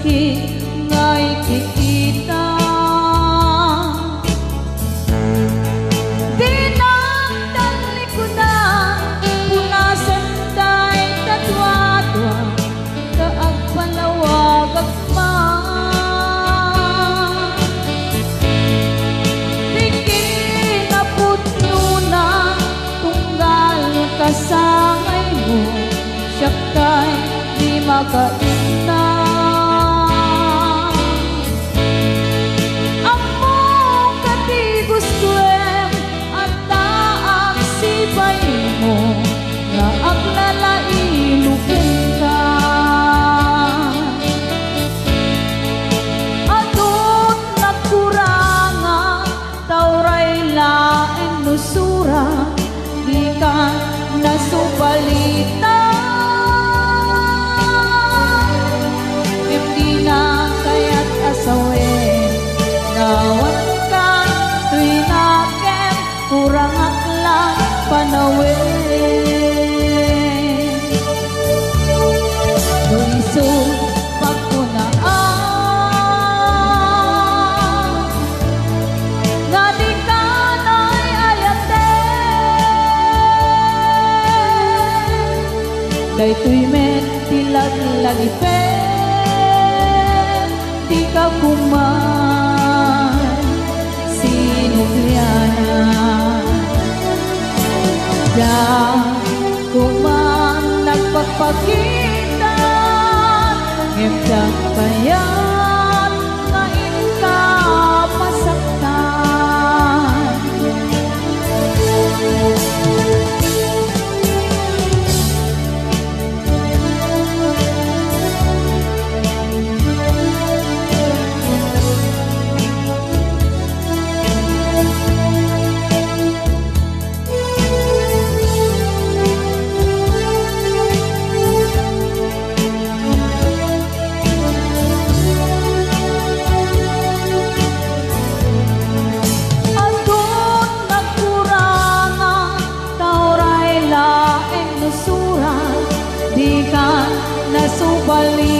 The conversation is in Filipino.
sakit ngay kikita. Dinamdam likudan, punasan day tatwa-twa, kaag palawag agma. Tingin na putno na, tunggal kasangay mo, siya kay di makaita. Sura di ka nasubalita, hindi na kaya't asawin nawan ka tuy naken kurang aklang panawin. Luisun pagkunaan nga di ka daytoy men tilag-lagipen, di ka kuman sinugliana. Diyan kuman nagpagpakita, ngepdang bayan ngain ka masaktan. Di ka nasubalita.